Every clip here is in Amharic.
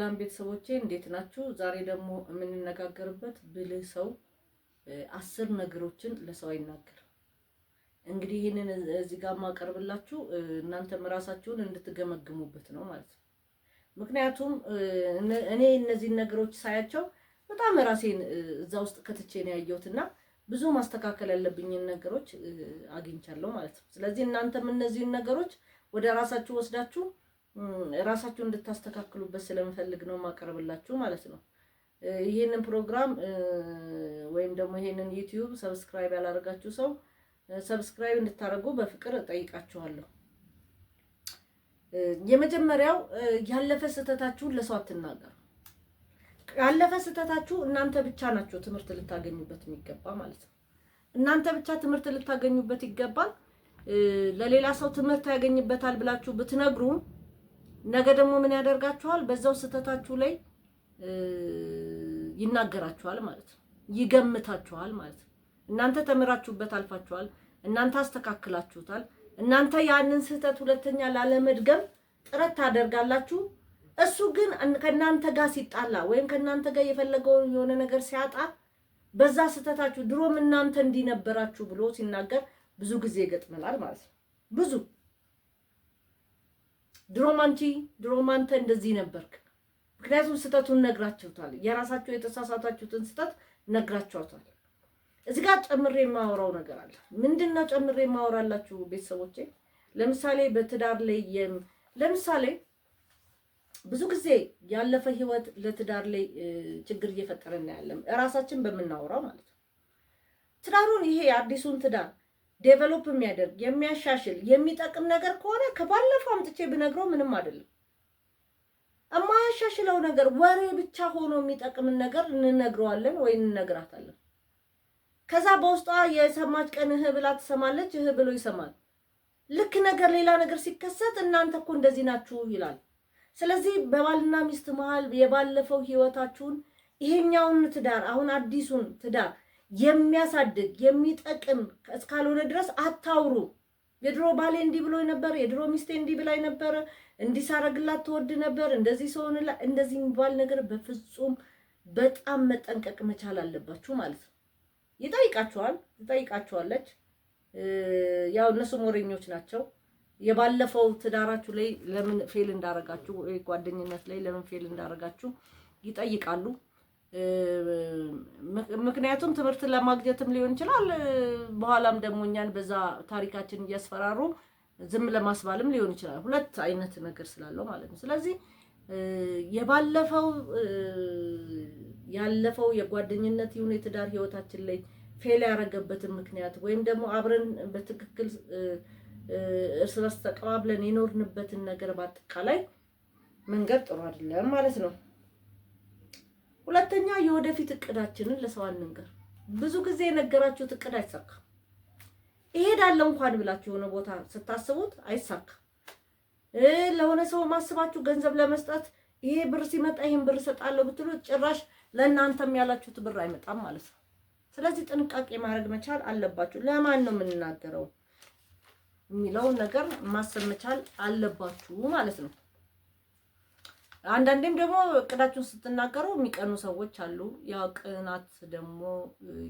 ሰላም ቤተሰቦቼ እንዴት ናችሁ? ዛሬ ደግሞ የምንነጋገርበት ብልህ ሰው 10 ነገሮችን ለሰው አይናገርም። እንግዲህ ይሄንን እዚህ ጋር ማቀርብላችሁ እናንተም ራሳችሁን እንድትገመግሙበት ነው ማለት ነው። ምክንያቱም እኔ እነዚህ ነገሮች ሳያቸው በጣም ራሴን እዛ ውስጥ ከትቼ ነው ያየሁትና ብዙ ማስተካከል ያለብኝን ነገሮች አግኝቻለሁ ማለት ነው። ስለዚህ እናንተም እነዚህን ነገሮች ወደ ራሳችሁ ወስዳችሁ ራሳችሁን እንድታስተካክሉበት ስለምፈልግ ነው ማቀርብላችሁ ማለት ነው። ይሄንን ፕሮግራም ወይም ደግሞ ይሄንን ዩቲዩብ ሰብስክራይብ ያላደረጋችሁ ሰው ሰብስክራይብ እንድታደርጉ በፍቅር እጠይቃችኋለሁ። የመጀመሪያው ያለፈ ስህተታችሁን ለሰው አትናገሩ። ያለፈ ስህተታችሁ እናንተ ብቻ ናችሁ ትምህርት ልታገኙበት የሚገባ ማለት ነው። እናንተ ብቻ ትምህርት ልታገኙበት ይገባል። ለሌላ ሰው ትምህርት ያገኝበታል ብላችሁ ብትነግሩ ነገ ደግሞ ምን ያደርጋችኋል? በዛው ስህተታችሁ ላይ ይናገራችኋል ማለት ነው። ይገምታችኋል ማለት ነው። እናንተ ተምራችሁበት አልፋችኋል። እናንተ አስተካክላችሁታል። እናንተ ያንን ስህተት ሁለተኛ ላለመድገም ጥረት ታደርጋላችሁ። እሱ ግን ከናንተ ጋር ሲጣላ ወይም ከናንተ ጋር የፈለገውን የሆነ ነገር ሲያጣ በዛ ስህተታችሁ ድሮም እናንተ እንዲነበራችሁ ብሎ ሲናገር ብዙ ጊዜ ይገጥመናል ማለት ነው። ብዙ ድሮም አንተ እንደዚህ ነበርክ። ምክንያቱም ስህተቱን ነግራችሁታል። የራሳችሁ የተሳሳታችሁትን ስህተት ነግራችሁታል። እዚህ ጋር ጨምሬ የማወራው ነገር አለ። ምንድነው ጨምሬ የማወራላችሁ ቤተሰቦቼ? ለምሳሌ በትዳር ላይ ለምሳሌ ብዙ ጊዜ ያለፈ ህይወት ለትዳር ላይ ችግር እየፈጠረ እናያለን። ራሳችን በምናወራው ማለት ነው። ትዳሩን ይሄ አዲሱን ትዳር ዴቨሎፕ የሚያደርግ የሚያሻሽል የሚጠቅም ነገር ከሆነ ከባለፈው አምጥቼ ብነግረው ምንም አይደለም። የማያሻሽለው ነገር ወሬ ብቻ ሆኖ የሚጠቅምን ነገር እንነግረዋለን ወይ እንነግራታለን። ከዛ በውስጧ የሰማች ቀን እህ ብላ ትሰማለች፣ እህ ብሎ ይሰማል። ልክ ነገር ሌላ ነገር ሲከሰት እናንተ እኮ እንደዚህ ናችሁ ይላል። ስለዚህ በባልና ሚስት መሃል የባለፈው ህይወታችሁን ይሄኛውን ትዳር አሁን አዲሱን ትዳር የሚያሳድግ የሚጠቅም እስካልሆነ ድረስ አታውሩ። የድሮ ባሌ እንዲህ ብሎ ነበር፣ የድሮ ሚስቴ እንዲህ ብላኝ ነበር፣ እንዲህ ሳረግላት ትወድ ነበር፣ እንደዚህ ሰውንላ እንደዚህ የሚባል ነገር በፍጹም በጣም መጠንቀቅ መቻል አለባችሁ ማለት ነው። ትጠይቃችኋለች። ያው እነሱ ወሬኞች ናቸው። የባለፈው ትዳራችሁ ላይ ለምን ፌል እንዳረጋችሁ ወይ ጓደኝነት ላይ ለምን ፌል እንዳረጋችሁ ይጠይቃሉ። ምክንያቱም ትምህርት ለማግኘትም ሊሆን ይችላል። በኋላም ደግሞ እኛን በዛ ታሪካችን እያስፈራሩ ዝም ለማስባልም ሊሆን ይችላል። ሁለት አይነት ነገር ስላለው ማለት ነው። ስለዚህ ያለፈው የጓደኝነት ይሁን የትዳር ህይወታችን ላይ ፌል ያረገበትን ምክንያት ወይም ደግሞ አብረን በትክክል እርስ በርስ ተቀባብለን የኖርንበትን ነገር በአጠቃላይ መንገድ ጥሩ አይደለም ማለት ነው። ሁለተኛ የወደፊት እቅዳችንን ለሰው አንንገር። ብዙ ጊዜ የነገራችሁት እቅድ አይሳካም። እሄዳለሁ እንኳን ብላችሁ የሆነ ቦታ ስታስቡት አይሳካም። ለሆነ ሰው ማስባችሁ ገንዘብ ለመስጠት ይሄ ብር ሲመጣ ይሄን ብር ሰጣለሁ ብትሉ ጭራሽ ለእናንተም ያላችሁት ብር አይመጣም ማለት ነው። ስለዚህ ጥንቃቄ ማድረግ መቻል አለባችሁ። ለማን ነው የምንናገረው የሚለውን ነገር ማሰብ መቻል አለባችሁ ማለት ነው። አንዳንዴም ደግሞ እቅዳችሁን ስትናገሩ የሚቀኑ ሰዎች አሉ። ያው ቅናት ደግሞ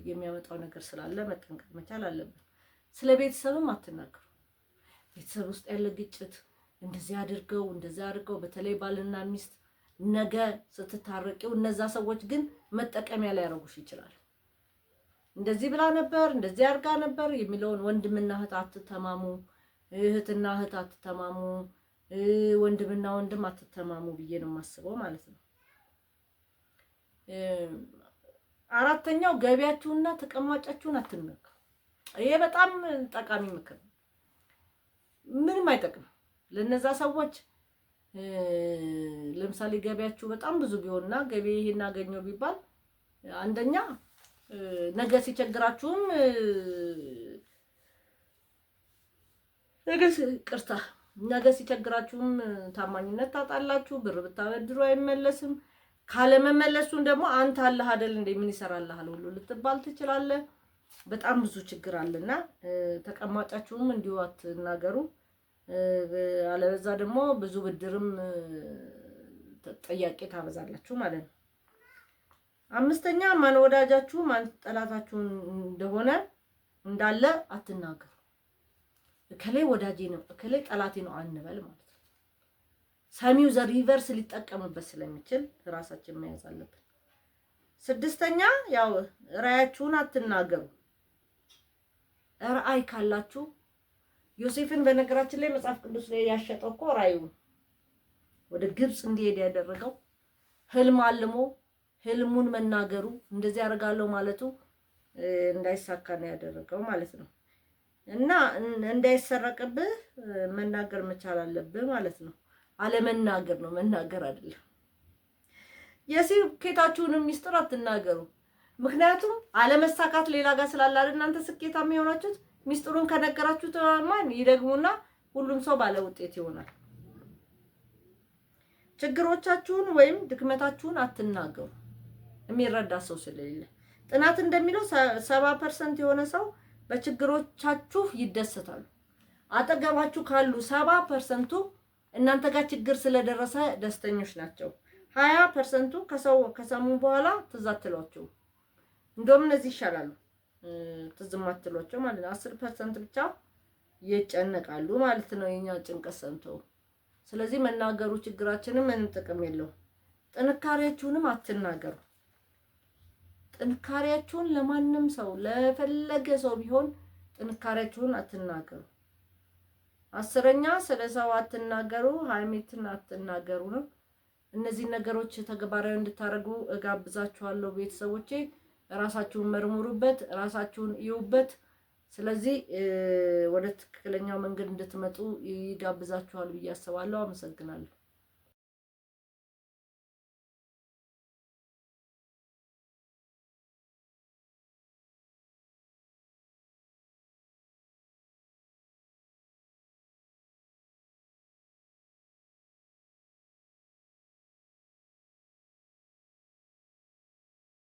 የሚያመጣው ነገር ስላለ መጠንቀቅ መቻል አለብን። ስለ ቤተሰብም አትናገሩ። ቤተሰብ ውስጥ ያለ ግጭት እንደዚህ አድርገው በተለይ ባልና ሚስት ነገ ስትታረቂው እነዛ ሰዎች ግን መጠቀሚያ ላይ ያደርጉሽ ይችላል። እንደዚህ ብላ ነበር፣ እንደዚህ አድርጋ ነበር የሚለውን ወንድምና እህት አትተማሙ፣ እህትና እህት አትተማሙ፣ ወንድምና ወንድም አትተማሙ ብዬ ነው የማስበው ማለት ነው። አራተኛው ገቢያችሁንና ተቀማጫችሁን አትነኩ። ይሄ በጣም ጠቃሚ ምክር ነው። ምንም አይጠቅም ለነዛ ሰዎች። ለምሳሌ ገቢያችሁ በጣም ብዙ ቢሆንና ገቢ ይሄን አገኘው ቢባል አንደኛ ነገ ሲቸግራችሁም ነገ ሲቸግራችሁም ታማኝነት ታጣላችሁ። ብር ብታበድሩ አይመለስም። ካለመመለሱን ደግሞ አንተ አለህ አይደል እንዴ ምን ይሰራልሃል ሁሉ ልትባል ትችላለህ። በጣም ብዙ ችግር አለና ተቀማጫችሁም እንዲሁ አትናገሩ። አለበዛ ደግሞ ብዙ ብድርም ጥያቄ ታበዛላችሁ ማለት ነው። አምስተኛ ማን ወዳጃችሁ ማን ጠላታችሁ እንደሆነ እንዳለ አትናገሩ። እከሌ ወዳጄ ነው እከሌ ጠላቴ ነው አንበል ማለት ነው። ሰሚው ሪቨርስ ሊጠቀምበት ስለሚችል ራሳችን መያዝ አለብን። ስድስተኛ ያው ራያችሁን አትናገሩ። ራእይ ካላችሁ ዮሴፍን በነገራችን ላይ መጽሐፍ ቅዱስ ላይ ያሸጠው እኮ ራእዩን ወደ ግብጽ እንዲሄድ ያደረገው ህልም አልሞ ህልሙን መናገሩ እንደዚህ ያደርጋለሁ ማለቱ እንዳይሳካ ነው ያደረገው ማለት ነው። እና እንዳይሰረቅብህ መናገር መቻል አለብህ ማለት ነው። አለመናገር ነው መናገር አይደለም። የስኬታችሁንም ሚስጥር አትናገሩ። ምክንያቱም አለመሳካት ሌላ ጋር ስላለ አይደል እናንተ ስኬታማ የሆናችሁት። ሚስጥሩን ከነገራችሁት ማን ይደግሙና ሁሉም ሰው ባለ ውጤት ይሆናል። ችግሮቻችሁን ወይም ድክመታችሁን አትናገሩ የሚረዳ ሰው ስለሌለ። ጥናት እንደሚለው 70% የሆነ ሰው በችግሮቻችሁ ይደሰታሉ። አጠገባችሁ ካሉ 70%ቱ እናንተ ጋር ችግር ስለደረሰ ደስተኞች ናቸው። 20%ቱ ከሰሙ በኋላ ትዝ አትሏቸው። እንደውም እነዚህ ይሻላሉ ትዝ አትሏቸው ማለት ነው። 10% ብቻ ይጨነቃሉ ማለት ነው የኛ ጭንቀት ሰምተው። ስለዚህ መናገሩ ችግራችንን ምንም ጥቅም የለውም። ጥንካሬያችሁንም አትናገሩ። ጥንካሬያችሁን ለማንም ሰው ለፈለገ ሰው ቢሆን ጥንካሬያችሁን አትናገሩ። 10ኛ ስለ ሰው አትናገሩ፣ ሐሜትን አትናገሩ ነው። እነዚህ ነገሮች ተግባራዊ እንድታደርጉ እጋብዛችኋለሁ ቤተሰቦቼ። ራሳችሁን መርምሩበት፣ ራሳችሁን ይዩበት። ስለዚህ ወደ ትክክለኛው መንገድ እንድትመጡ ይጋብዛችኋል ብዬ አስባለሁ። አመሰግናለሁ።